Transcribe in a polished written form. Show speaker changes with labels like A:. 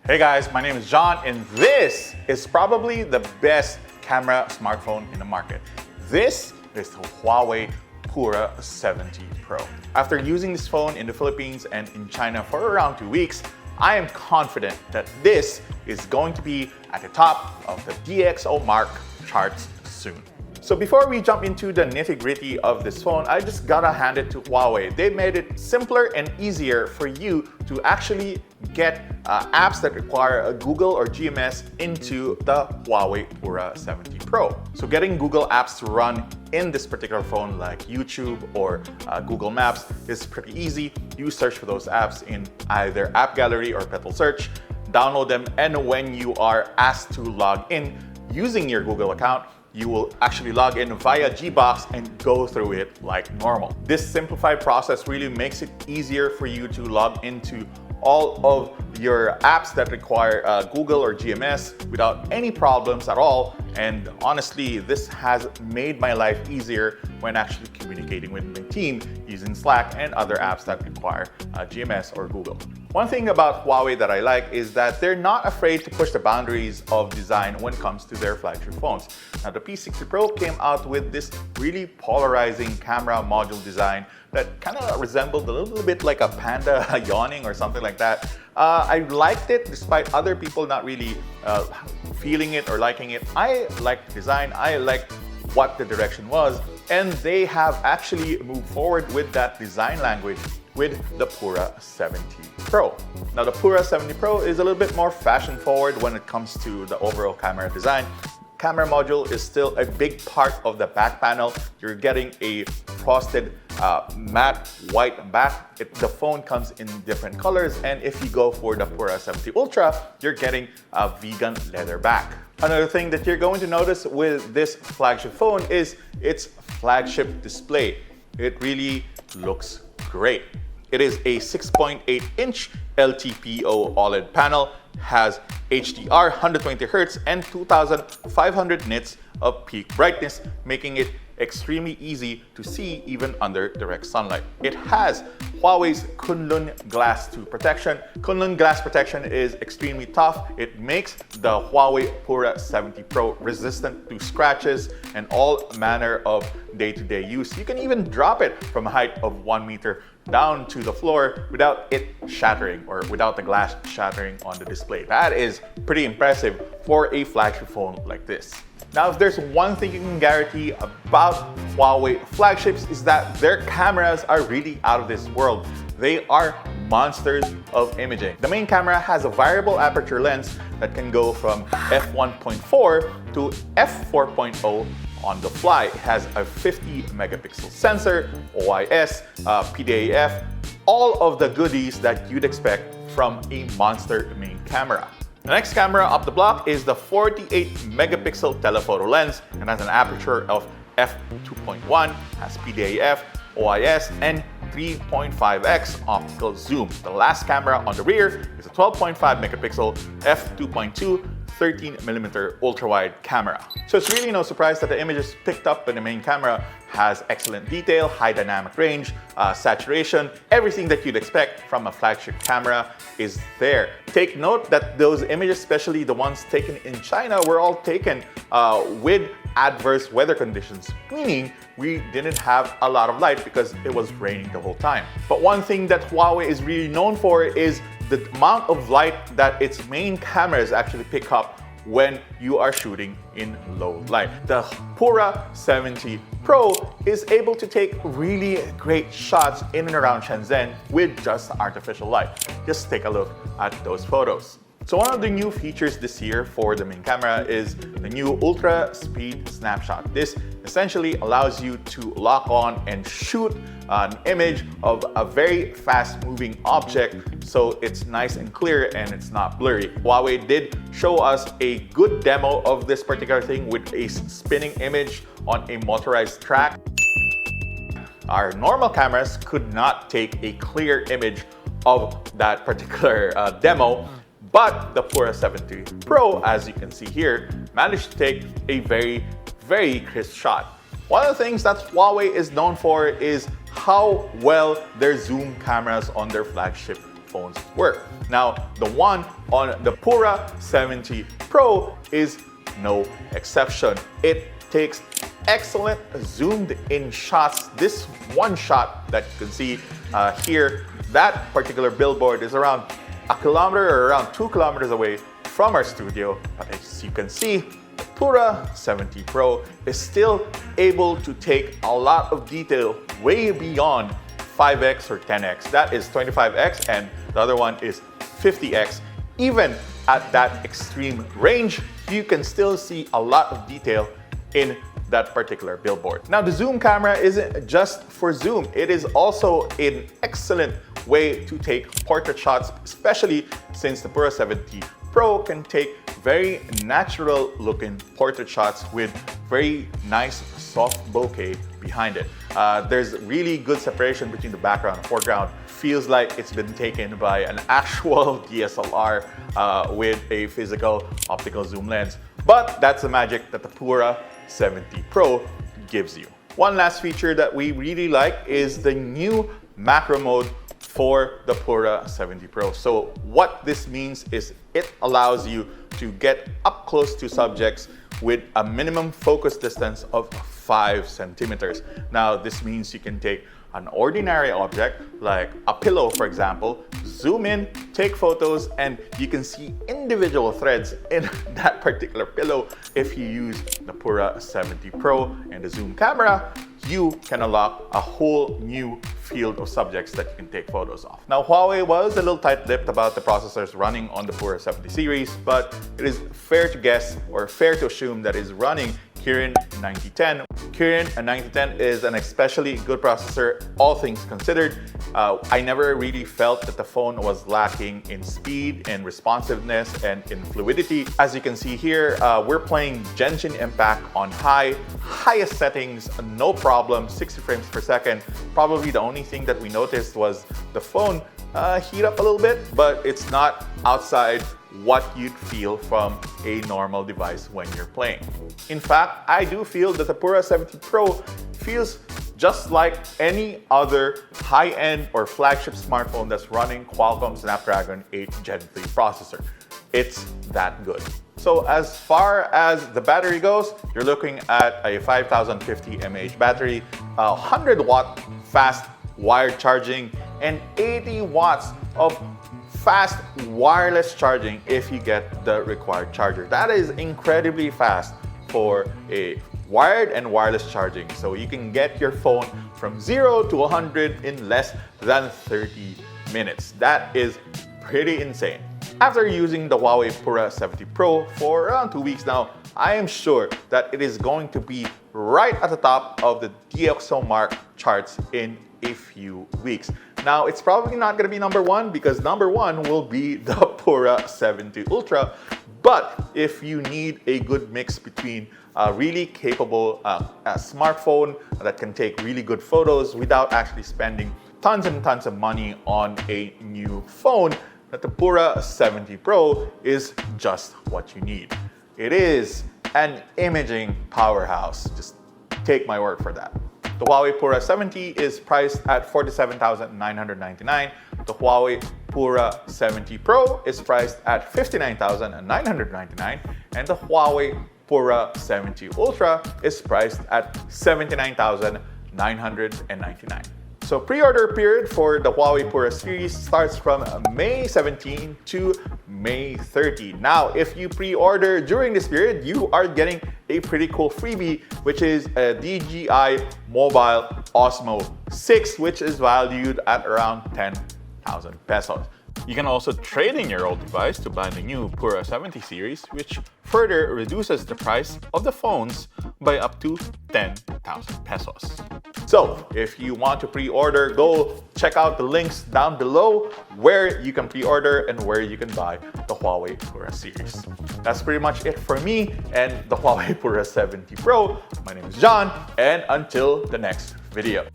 A: Hey guys, my name is John and this is probably the best camera smartphone in the market. This is the HUAWEI Pura 70 Pro. After using this phone in the Philippines and in China for around 2 weeks, I am confident that this is going to be at the top of the DxOMark charts soon. So before we jump into the nitty-gritty of this phone, I just gotta hand it to Huawei. They made it simpler and easier for you to actually get apps that require a Google or GMS into the HUAWEI Pura 70 Pro. So getting Google apps to run in this particular phone like YouTube or Google Maps is pretty easy. You search for those apps in either App Gallery or Petal Search, download them, and when you are asked to log in using your Google account, you will actually log in via Gbox and go through it like normal. This simplified process really makes it easier for you to log into all of your apps that require Google or GMS without any problems at all. And honestly, this has made my life easier when actually communicating with my team using Slack and other apps that require GMS or Google. One thing about Huawei that I like is that they're not afraid to push the boundaries of design when it comes to their flagship phones. Now, the P60 Pro came out with this really polarizing camera module design that kind of resembled a little bit like a panda yawning or something like that. I liked it despite other people not really feeling it or liking it. I liked the design, I liked what the direction was, and they have actually moved forward with that design language with the Pura 70 Pro. Now, the Pura 70 Pro is a little bit more fashion forward when it comes to the overall camera design. Camera module is still a big part of the back panel. You're getting a frosted matte white back. The phone comes in different colors, and if you go for the Pura 70 Ultra, you're getting a vegan leather back. Another thing that you're going to notice with this flagship phone is its flagship display. It really looks great. It is a 6.8-inch LTPO OLED panel, has HDR 120 Hz and 2500 nits of peak brightness, making it extremely easy to see even under direct sunlight. It has Huawei's Kunlun Glass 2 protection. Kunlun Glass protection is extremely tough. It makes the Huawei Pura 70 Pro resistant to scratches and all manner of day-to-day use. You can even drop it from a height of 1 meter down to the floor without it shattering or without the glass shattering on the display. That is pretty impressive for a flagship phone like this. Now, if there's one thing you can guarantee about Huawei flagships is that their cameras are really out of this world. They are monsters of imaging. The main camera has a variable aperture lens that can go from f1.4 to f4.0 on the fly. It has a 50 megapixel sensor, OIS, PDAF, all of the goodies that you'd expect from a monster main camera. The next camera up the block is the 48 megapixel telephoto lens and has an aperture of f2.1, has PDAF, OIS, and 3.5x optical zoom. The last camera on the rear is a 12.5 megapixel f2.2 13mm ultra-wide camera. So it's really no surprise that the images picked up by the main camera has excellent detail, high dynamic range, saturation. Everything that you'd expect from a flagship camera is there. Take note that those images, especially the ones taken in China, were all taken with adverse weather conditions, meaning we didn't have a lot of light because it was raining the whole time. But one thing that Huawei is really known for is the amount of light that its main cameras actually pick up when you are shooting in low light. The Pura 70 Pro is able to take really great shots in and around Shenzhen with just artificial light. Just take a look at those photos. So one of the new features this year for the main camera is the new Ultra Speed Snapshot. This essentially allows you to lock on and shoot an image of a very fast moving object so it's nice and clear and it's not blurry. Huawei did show us a good demo of this particular thing with a spinning image on a motorized track. Our normal cameras could not take a clear image of that particular demo, but the Pura 70 Pro, as you can see here, managed to take a very crisp shot. One of the things that Huawei is known for is how well their zoom cameras on their flagship phones work. Now, the one on the Pura 70 Pro is no exception. It takes excellent zoomed in shots. This one shot that you can see here, that particular billboard is around a kilometer or around 2 kilometers away from our studio. But as you can see, the Pura 70 Pro is still able to take a lot of detail way beyond 5x or 10x. That is 25x and the other one is 50x. Even at that extreme range, you can still see a lot of detail in that particular billboard. Now, the zoom camera isn't just for zoom. It is also an excellent way to take portrait shots, especially since the Pura 70 Pro can take very natural looking portrait shots with very nice soft bokeh behind it. There's really good separation between the background and foreground. Feels like it's been taken by an actual DSLR with a physical optical zoom lens. But that's the magic that the Pura 70 Pro gives you. One last feature that we really like is the new macro mode for the Pura 70 Pro. So what this means is it allows you to get up close to subjects with a minimum focus distance of 5 centimeters. Now, this means you can take an ordinary object like a pillow, for example, zoom in, take photos, and you can see individual threads in that particular pillow. If you use the Pura 70 Pro and the zoom camera, you can unlock a whole new field of subjects that you can take photos of. Now, Huawei was a little tight-lipped about the processors running on the Pura 70 series, but it is fair to guess or fair to assume that it is running Kirin 9010. Kirin 9010 is an especially good processor, all things considered. I never really felt that the phone was lacking in speed and responsiveness and in fluidity. As you can see here, we're playing Genshin Impact on highest settings, no problem, 60 frames per second. Probably the only thing that we noticed was the phone heat up a little bit, but it's not outside what you'd feel from a normal device when you're playing. In fact, I do feel that the Pura 70 Pro feels just like any other high-end or flagship smartphone that's running Qualcomm Snapdragon 8 Gen 3 processor. It's that good. So as far as the battery goes, you're looking at a 5050 mAh battery, 100 watt fast wired charging, and 80 watts of fast wireless charging if you get the required charger. That is incredibly fast for a wired and wireless charging. So you can get your phone from 0 to 100 in less than 30 minutes. That is pretty insane. After using the Huawei Pura 70 Pro for around 2 weeks now, I am sure that it is going to be right at the top of the DxOMark charts in a few weeks. Now, it's probably not going to be number one because number one will be the Pura 70 Ultra. But if you need a good mix between a really capable smartphone that can take really good photos without actually spending tons and tons of money on a new phone, that the Pura 70 Pro is just what you need. It is an imaging powerhouse. Just take my word for that. The Huawei Pura 70 is priced at $47,999. The Huawei Pura 70 Pro is priced at $59,999. And the Huawei Pura 70 Ultra is priced at $79,999. So pre-order period for the Huawei Pura series starts from May 17 to May 30. Now, if you pre-order during this period, you are getting a pretty cool freebie, which is a DJI Mobile Osmo 6, which is valued at around 10,000 pesos. You can also trade in your old device to buy the new Pura 70 series, which further reduces the price of the phones by up to 10,000 pesos. So if you want to pre-order, go check out the links down below where you can pre-order and where you can buy the Huawei Pura series. That's pretty much it for me and the Huawei Pura 70 Pro. My name is John, and until the next video.